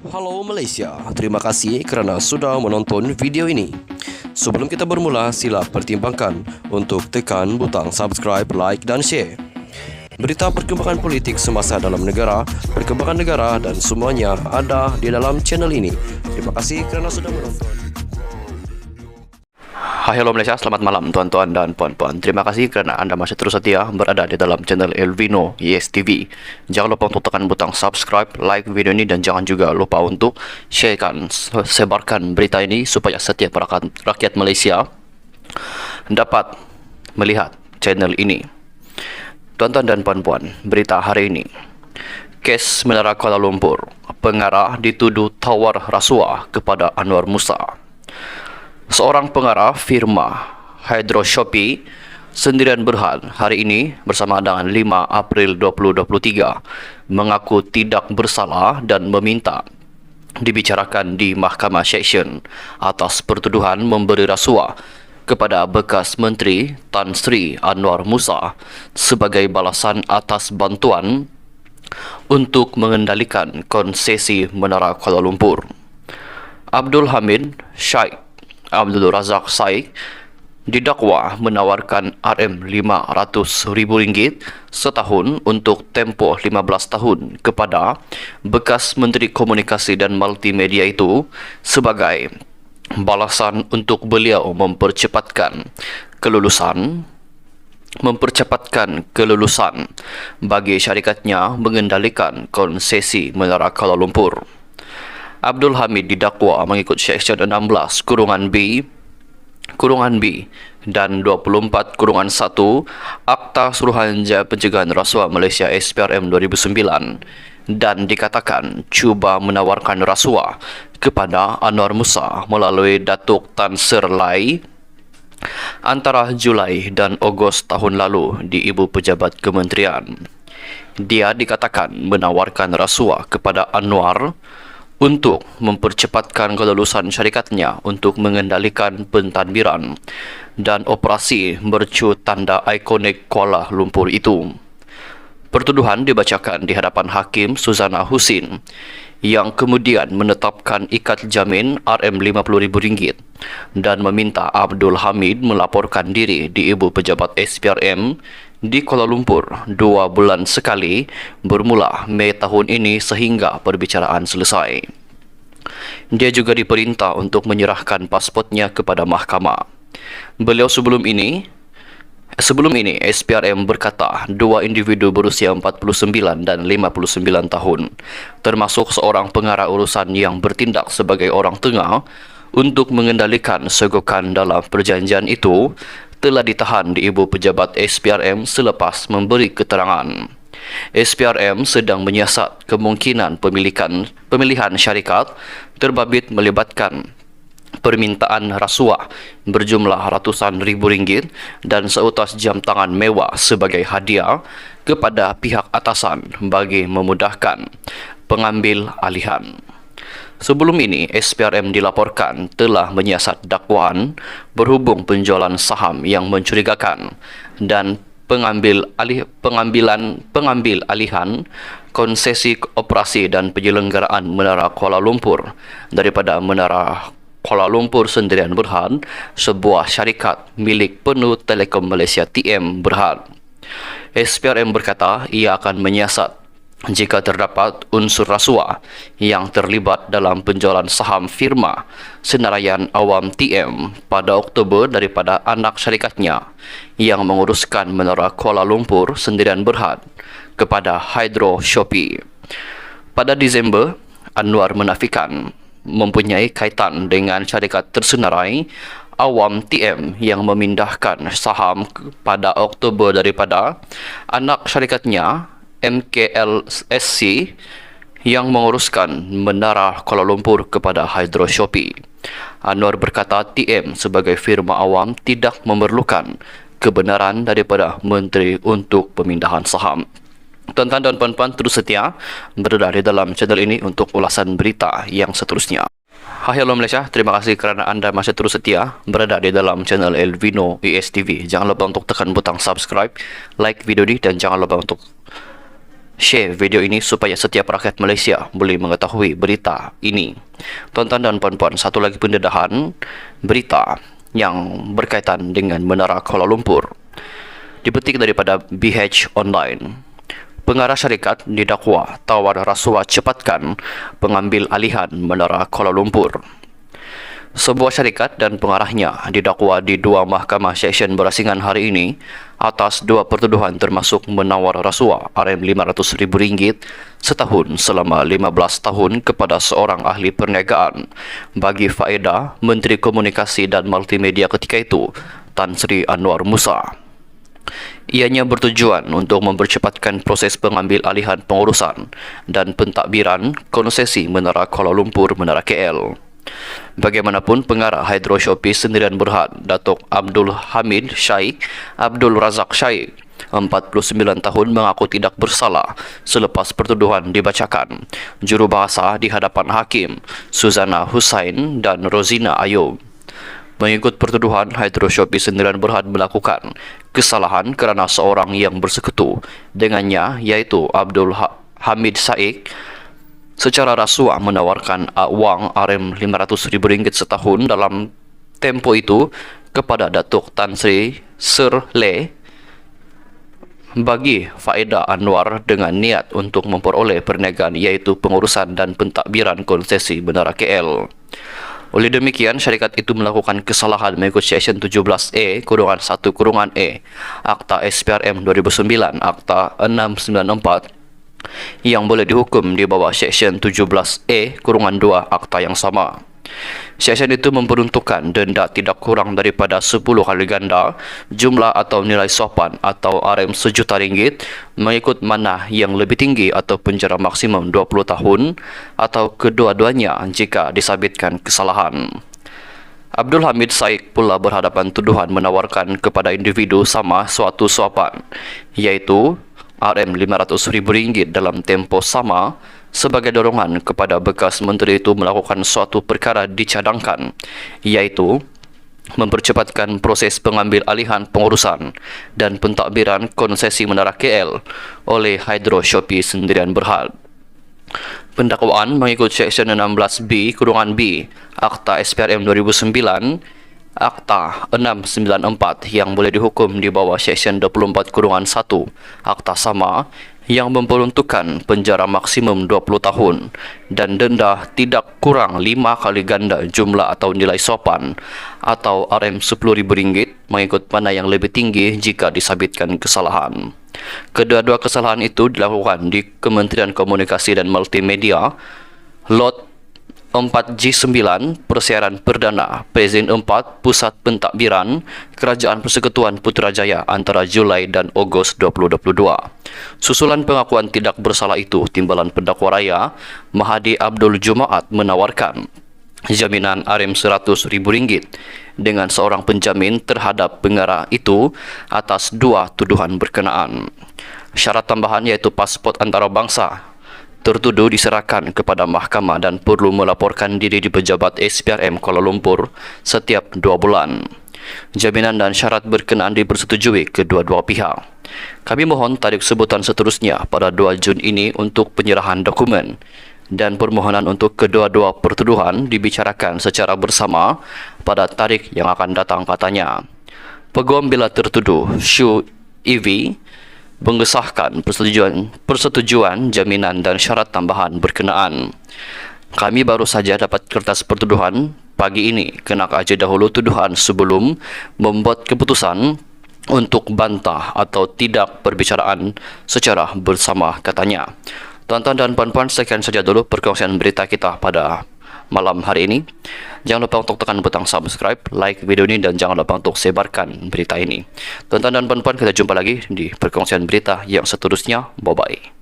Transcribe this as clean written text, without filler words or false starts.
Halo Malaysia, terima kasih kerana sudah menonton video ini. Sebelum kita bermula, sila pertimbangkan untuk tekan butang subscribe, like dan share. Berita perkembangan politik semasa dalam negara, perkembangan negara dan semuanya ada di dalam channel ini. Terima kasih kerana sudah menonton. Hai, hello Malaysia, selamat malam tuan-tuan dan puan-puan. Terima kasih kerana anda masih terus setia berada di dalam channel Elvino YesTV. Jangan lupa untuk tekan butang subscribe, like video ini dan jangan juga lupa untuk sharekan, sebarkan berita ini supaya setiap rakyat Malaysia dapat melihat channel ini. Tuan-tuan dan puan-puan, berita hari ini. Kes Menara Kuala Lumpur, pengarah dituduh tawar rasuah kepada Anwar Musa. Seorang pengarah firma Hydro Shopee Sendirian Berhad hari ini bersama dengan 5 April 2023 mengaku tidak bersalah dan meminta dibicarakan di Mahkamah Seksyen atas pertuduhan memberi rasuah kepada bekas Menteri Tan Sri Anwar Musa sebagai balasan atas bantuan untuk mengendalikan konsesi Menara Kuala Lumpur. Abdul Hamid Syed Abdul Razak Saik didakwa menawarkan RM500,000 setahun untuk tempoh 15 tahun kepada bekas Menteri Komunikasi dan Multimedia itu sebagai balasan untuk beliau mempercepatkan kelulusan bagi syarikatnya mengendalikan konsesi Menara Kuala Lumpur. Abdul Hamid didakwa mengikut Seksyen 16 kurungan B dan 24 Akta Suruhanjaya Pencegahan Rasuah Malaysia SPRM 2009 dan dikatakan cuba menawarkan rasuah kepada Anwar Musa melalui Datuk Tan Sri Lai antara Julai dan Ogos tahun lalu di Ibu Pejabat Kementerian. Dia dikatakan menawarkan rasuah kepada Anwar untuk mempercepatkan kelulusan syarikatnya untuk mengendalikan pentadbiran dan operasi mercu tanda ikonik Kuala Lumpur itu. Pertuduhan dibacakan di hadapan Hakim Suzana Husin yang kemudian menetapkan ikat jamin RM50,000 dan meminta Abdul Hamid melaporkan diri di Ibu Pejabat SPRM di Kuala Lumpur 2 bulan sekali bermula Mei tahun ini sehingga perbicaraan selesai. Dia juga diperintah untuk menyerahkan pasportnya kepada mahkamah. Sebelum ini SPRM berkata 2 individu berusia 49 dan 59 tahun termasuk seorang pengarah urusan yang bertindak sebagai orang tengah untuk mengendalikan sogokan dalam perjanjian itu telah ditahan di Ibu Pejabat SPRM selepas memberi keterangan. SPRM sedang menyiasat kemungkinan pemilihan syarikat terbabit melibatkan permintaan rasuah berjumlah ratusan ribu ringgit dan seutas jam tangan mewah sebagai hadiah kepada pihak atasan bagi memudahkan pengambil alihan. Sebelum ini, SPRM dilaporkan telah menyiasat dakwaan berhubung penjualan saham yang mencurigakan dan pengambil alihan konsesi operasi dan penyelenggaraan Menara Kuala Lumpur daripada Menara Kuala Lumpur Sendirian Berhad, sebuah syarikat milik penuh Telekom Malaysia TM Berhad. SPRM berkata ia akan menyiasat jika terdapat unsur rasuah yang terlibat dalam penjualan saham firma Senarayan Awam TM pada Oktober daripada anak syarikatnya yang menguruskan Menara Kuala Lumpur Sendirian Berhad kepada Hydro Shopee. Pada Disember, Anwar menafikan mempunyai kaitan dengan syarikat tersenarai Awam TM yang memindahkan saham pada Oktober daripada anak syarikatnya MKLSC yang menguruskan Menara Kuala Lumpur kepada Hydro Shopee. Anwar berkata TM sebagai firma awam tidak memerlukan kebenaran daripada menteri untuk pemindahan saham. Tuan-tuan dan puan-puan, terus setia berada di dalam channel ini untuk ulasan berita yang seterusnya. Hai, hello Malaysia, terima kasih kerana anda masih terus setia berada di dalam channel Elvino YesTV. Jangan lupa untuk tekan butang subscribe, like video ini dan jangan lupa untuk Share video ini supaya setiap rakyat Malaysia boleh mengetahui berita ini. Tuan-tuan dan puan-puan, satu lagi pendedahan berita yang berkaitan dengan Menara Kuala Lumpur. Dipetik daripada BH Online. Pengarah syarikat didakwa tawar rasuah cepatkan pengambil alihan Menara Kuala Lumpur. Sebuah syarikat dan pengarahnya didakwa di dua mahkamah seksyen berasingan hari ini atas dua pertuduhan termasuk menawar rasuah RM500,000 setahun selama 15 tahun kepada seorang ahli perniagaan bagi faedah Menteri Komunikasi dan Multimedia ketika itu, Tan Sri Anwar Musa. Ianya bertujuan untuk mempercepatkan proses pengambil alihan pengurusan dan pentadbiran konsesi Menara Kuala Lumpur Menara KL. Bagaimanapun, pengarah Hydro Shopee Sendirian Berhad, Datuk Abdul Hamid Shaikh Abdul Razak Shaikh, 49 tahun, mengaku tidak bersalah selepas pertuduhan dibacakan jurubahasa di hadapan hakim Suzana Hussain dan Rozina Ayub. Mengikut pertuduhan, Hydro Shopee Sendirian Berhad melakukan kesalahan kerana seorang yang bersekutu dengannya, iaitu Abdul Hamid Shaikh, secara rasuah menawarkan wang RM500,000 setahun dalam tempoh itu kepada Datuk Tan Sri Serle bagi faedah Anwar dengan niat untuk memperoleh perniagaan, iaitu pengurusan dan pentadbiran konsesi Menara KL. Oleh demikian, syarikat itu melakukan kesalahan mengikut Seksyen 17A-1-E Akta SPRM 2009 Akta 694 yang boleh dihukum di bawah Seksyen 17A-2 Akta yang sama. Seksyen itu memperuntukkan denda tidak kurang daripada 10 kali ganda jumlah atau nilai sopan atau RM RM1 juta mengikut mana yang lebih tinggi, atau penjara maksimum 20 tahun atau kedua-duanya jika disabitkan kesalahan. Abdul Hamid Shaikh pula berhadapan tuduhan menawarkan kepada individu sama suatu suapan, iaitu RM500,000 dalam tempoh sama sebagai dorongan kepada bekas menteri itu melakukan suatu perkara dicadangkan, iaitu mempercepatkan proses pengambil alihan pengurusan dan pentadbiran konsesi Menara KL oleh Hydro Shopee Sendirian Berhad. Pendakwaan mengikut Seksyen 16B-B Akta SPRM 2009 Akta 694 yang boleh dihukum di bawah Seksyen 24-1 Akta sama yang memperuntukkan penjara maksimum 20 tahun dan denda tidak kurang 5 kali ganda jumlah atau nilai sopan atau RM10,000 mengikut mana yang lebih tinggi jika disabitkan kesalahan. Kedua-dua kesalahan itu dilakukan di Kementerian Komunikasi dan Multimedia, Lot 4G9 Persiaran Perdana Presiden 4 Pusat Pentadbiran Kerajaan Persekutuan Putrajaya antara Julai dan Ogos 2022. Susulan pengakuan tidak bersalah itu, timbalan pendakwa raya Mahadi Abdul Jumaat menawarkan jaminan RM100,000 dengan seorang penjamin terhadap pengarah itu atas dua tuduhan berkenaan. Syarat tambahan iaitu pasport antarabangsa tertuduh diserahkan kepada mahkamah dan perlu melaporkan diri di pejabat SPRM Kuala Lumpur setiap 2 bulan. Jaminan dan syarat berkenaan dipersetujui kedua-dua pihak. Kami mohon tarikh sebutan seterusnya pada 2 Jun ini untuk penyerahan dokumen dan permohonan untuk kedua-dua pertuduhan dibicarakan secara bersama pada tarikh yang akan datang, katanya. Peguam bila tertuduh Shu EV mengesahkan persetujuan jaminan dan syarat tambahan berkenaan. Kami baru saja dapat kertas pertuduhan pagi ini, kena kaji dahulu tuduhan sebelum membuat keputusan untuk bantah atau tidak perbicaraan secara bersama, katanya. Tuan-tuan dan puan-puan, sekian saja dulu perkongsian berita kita pada malam hari ini. Jangan lupa untuk tekan butang subscribe, like video ini, dan jangan lupa untuk sebarkan berita ini. Tuan-tuan dan puan-puan, kita jumpa lagi di perkongsian berita yang seterusnya. Bye-bye.